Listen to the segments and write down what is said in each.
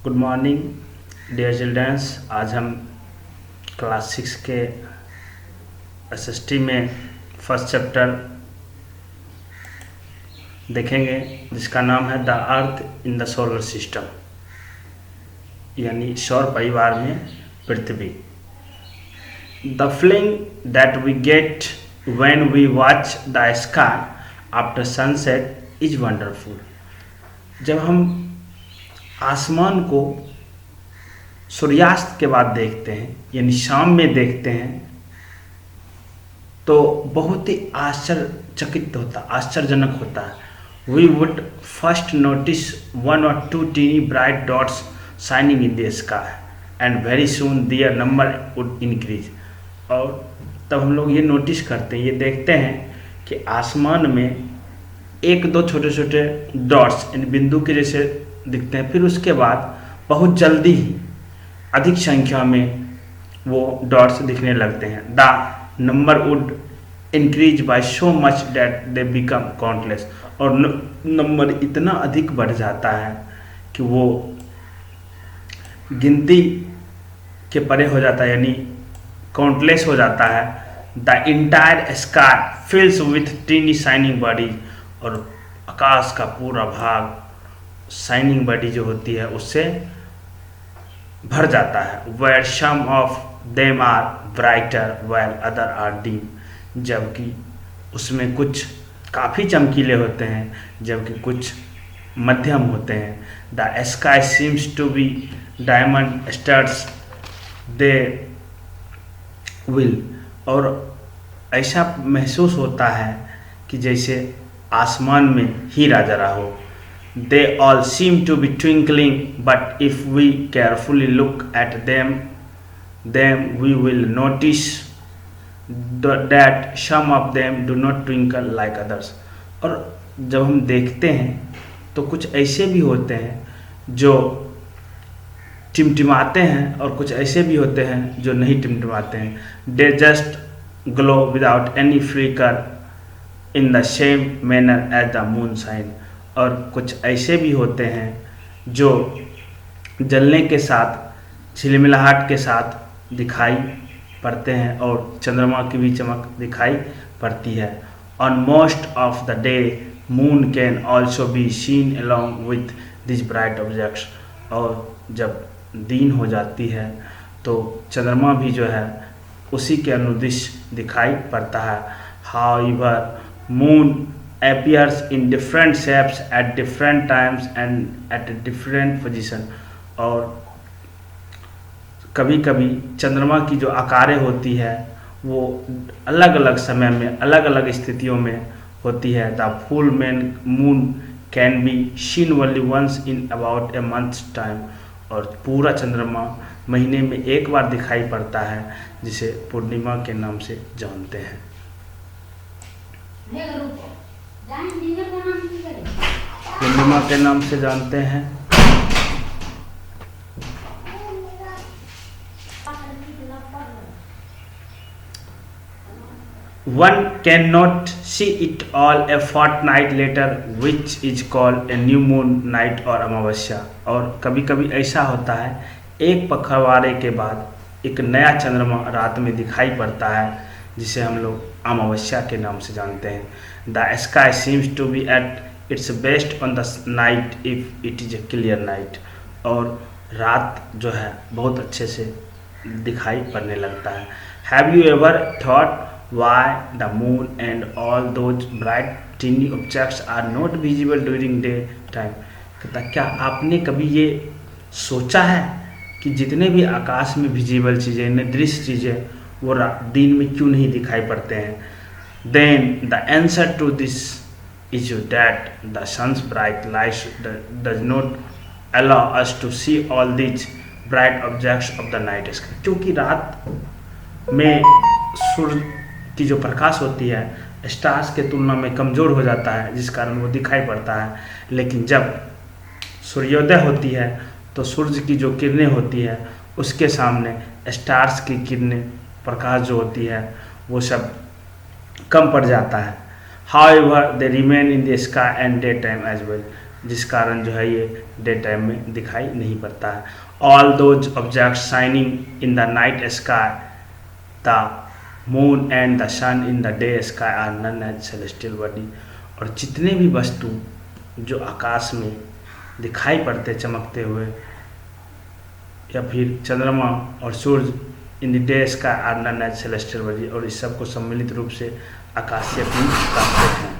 Good morning dear children's. आज हम class 6 के एसएसटी में फर्स्ट चैप्टर देखेंगे जिसका नाम है the earth in the solar system, यानी सौर परिवार में पृथ्वी। The feeling that we get when we watch the sky after sunset is wonderful. जब हम आसमान को सूर्यास्त के बाद देखते हैं यानी शाम में देखते हैं तो बहुत ही आश्चर्यजनक होता है। We would first notice 1 or 2 teeny bright dots shining in the sky and very soon their number would increase। और तब हम लोग ये नोटिस करते हैं, ये देखते हैं कि आसमान में एक दो छोटे छोटे डॉट्स यानी बिंदु के जैसे दिखते हैं, फिर उसके बाद बहुत जल्दी ही अधिक संख्या में वो डॉट्स दिखने लगते हैं। The number would increase by so much that they become countless. और नंबर इतना अधिक बढ़ जाता है कि वो गिनती के परे हो जाता है, यानी काउंटलेस हो जाता है। The entire sky fills with tiny shining body. और आकाश का पूरा भाग शाइनिंग बॉडी जो होती है उससे भर जाता है। Where some of them are brighter well other are dim. जबकि उसमें कुछ काफ़ी चमकीले होते हैं जबकि कुछ मध्यम होते हैं। The sky seems to be diamond studs they will. और ऐसा महसूस होता है कि जैसे आसमान में हीरा जरा हो। They all seem to be twinkling, but if we carefully look at them we will notice that some of them do not twinkle like others। और जब हम देखते हैं तो कुछ ऐसे भी होते हैं जो टिमटिमाते हैं और कुछ ऐसे भी होते हैं जो नहीं टिमटिमाते हैं। They just glow without any flicker in the same manner as the moonshine। और कुछ ऐसे भी होते हैं जो जलने के साथ झिलमिलाहट के साथ दिखाई पड़ते हैं और चंद्रमा की भी चमक दिखाई पड़ती है। On most of the day moon can also be seen along with this bright objects. और जब दिन हो जाती है तो चंद्रमा भी जो है उसी के अनुदिश दिखाई पड़ता है। However moon appears in different shapes at different times and at a different position। और कभी कभी चंद्रमा की जो आकारें होती है वो अलग अलग समय में अलग अलग स्थितियों में होती है। The full moon can be seen only once in about a months time. और पूरा चंद्रमा महीने में एक बार दिखाई पड़ता है जिसे पूर्णिमा के नाम से जानते हैं। पूर्णिमा के नाम से जानते हैं। One cannot see it all a fortnight later which is called a new moon night और अमावस्या। और कभी कभी ऐसा होता है एक पखवाड़े के बाद एक नया चंद्रमा रात में दिखाई पड़ता है जिसे हम लोग अमावस्या के नाम से जानते हैं। The sky seems to be at its best on the night if it is a clear night. और रात जो है बहुत अच्छे से दिखाई पड़ने लगता है। Have you ever thought why the moon and all those bright tiny objects are not visible during day time. कहता क्या आपने कभी ये सोचा है कि जितने भी आकाश में विजिबल चीज़ें निर्दृश्य चीज़ें वो दिन में क्यों नहीं दिखाई पड़ते हैं। Then the answer to this is that the sun's bright light does not allow us to see all this bright objects of the night sky. क्योंकि रात में सूर्य की जो प्रकाश होती है स्टार्स के तुलना में कमज़ोर हो जाता है जिस कारण वो दिखाई पड़ता है। लेकिन जब सूर्योदय होती है तो सूर्य की जो किरणें होती है उसके सामने स्टार्स की किरणें प्रकाश जो होती है वो सब कम पड़ जाता है। However they remain in the sky and day time as well. जिस कारण जो है ये डे टाइम में दिखाई नहीं पड़ता है। All those object shining in the night sky, the moon and the sun in the day sky are known as celestial body. और जितने भी वस्तु जो आकाश में दिखाई पड़ते चमकते हुए, या फिर चंद्रमा और सूर्य in the day sky are known as celestial body, और इस सब को सम्मिलित रूप से आकाशीय पिंड कहते हैं।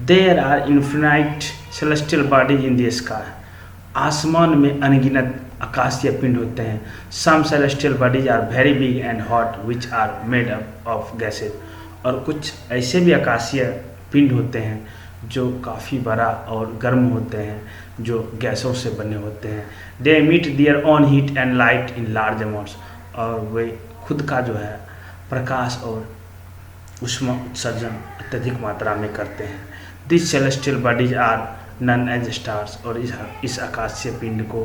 There are infinite celestial bodies in the sky, आसमान में अनगिनत आकाशीय पिंड होते हैं। Some celestial bodies are very big and hot which are made up of gases, और कुछ ऐसे भी आकाशीय पिंड होते हैं जो काफ़ी बड़ा और गर्म होते हैं, जो गैसों से बने होते हैं। दे emit their own heat and light in large amounts, और वे खुद का जो है प्रकाश और ऊष्मा उत्सर्जन अत्यधिक मात्रा में करते हैं। This celestial bodies are known as stars, और इस आकाशीय पिंड को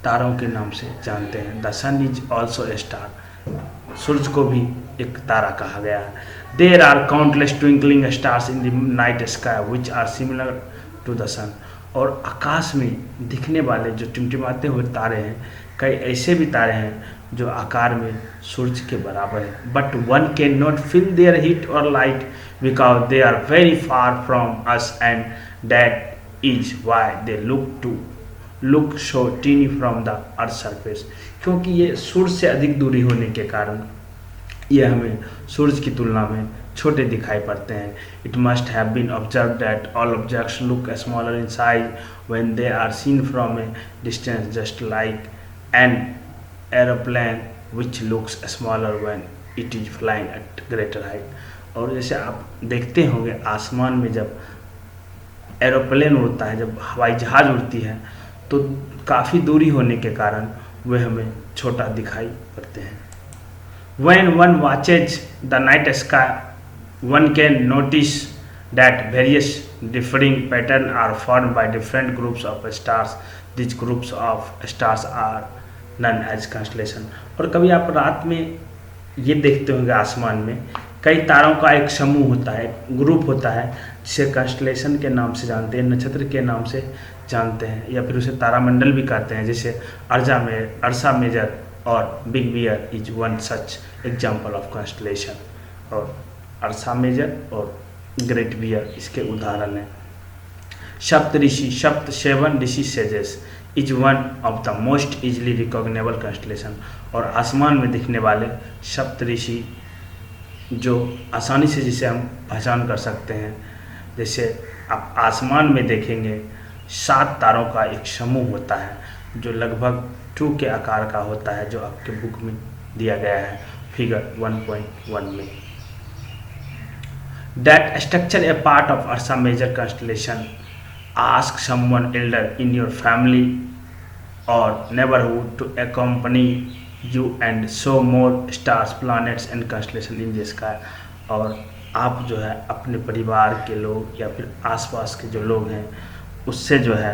तारों के नाम से जानते हैं। The sun is also a star, सूर्य को भी एक तारा कहा गया है। There are countless twinkling stars in the night sky which are similar to the sun, और आकाश में दिखने वाले जो टिमटिमाते हुए तारे हैं, कई ऐसे भी तारे हैं जो आकार में सूर्य के बराबर है। But one can not feel their heat और light because they are very far from us, and that is why they look so tiny from the earth surface, क्योंकि ये सूर्य से अधिक दूरी होने के कारण ये हमें सूर्य की तुलना में छोटे दिखाई पड़ते हैं। It must have been observe that all objects look smaller in size when they are seen from a distance, just like an aeroplane which looks smaller when it is flying at greater height. और जैसे आप देखते होंगे आसमान में जब aeroplane उड़ता है, जब हवाई जहाज़ उड़ती है, तो काफ़ी दूरी होने के कारण वे हमें छोटा दिखाई पड़ते हैं। When one watches the night sky, one can notice that various differing patterns are formed by different groups of stars. These groups of stars are known as constellation. और कभी आप रात में ये देखते होंगे आसमान में कई तारों का एक समूह होता है, ग्रुप होता है, जिसे कंस्टलेशन के नाम से जानते हैं, नक्षत्र के नाम से जानते हैं, या फिर उसे तारामंडल भी कहते हैं। जैसे अर्सा मेजर और Big Bear is one such example of constellation, और अर्सा मेजर और ग्रेट बियर इसके उदाहरण हैं। Saptarishi, sapta seven rishi sages is one of the most easily recognisable constellation, और आसमान में दिखने वाले सप्त ऋषि जो आसानी से जिसे हम पहचान कर सकते हैं। जैसे आप आसमान में देखेंगे 7 तारों का एक समूह होता है जो लगभग 2 के आकार का होता है, जो आपके बुक में दिया गया है फिगर 1.1 में। That structure a part of Ursa Major constellation. Ask someone elder in your family or neighborhood to accompany you and show more stars, planets and constellation in the sky. और आप जो है अपने परिवार के लोग या फिर आसपास के जो लोग हैं उससे जो है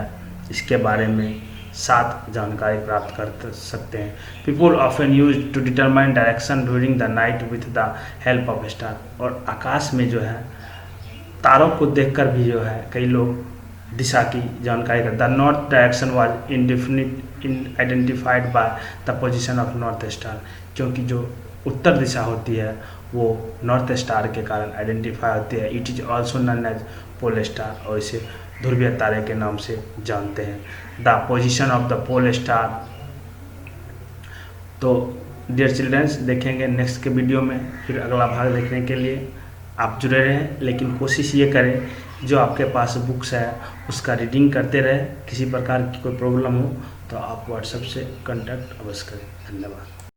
इसके बारे में 7 जानकारी प्राप्त कर सकते हैं। People often use to determine direction during the night with the help of star. और आकाश में जो है तारों को देखकर भी जो है कई लोग दिशा की जानकारी करते हैं। The north direction was indefinite identified by the position of north star, क्योंकि जो उत्तर दिशा होती है वो नॉर्थ स्टार के कारण आइडेंटिफाई होती है। It is also known as pole star, और इसे ध्रुवीय तारे के नाम से जानते हैं। The position of the pole star. तो डियर चिल्ड्रंस, देखेंगे नेक्स्ट के वीडियो में, फिर अगला भाग देखने के लिए आप जुड़े रहें, लेकिन कोशिश ये करें जो आपके पास बुक्स है उसका रीडिंग करते रहें। किसी प्रकार की कोई प्रॉब्लम हो तो आप व्हाट्सएप से कांटेक्ट अवश्य करें। धन्यवाद।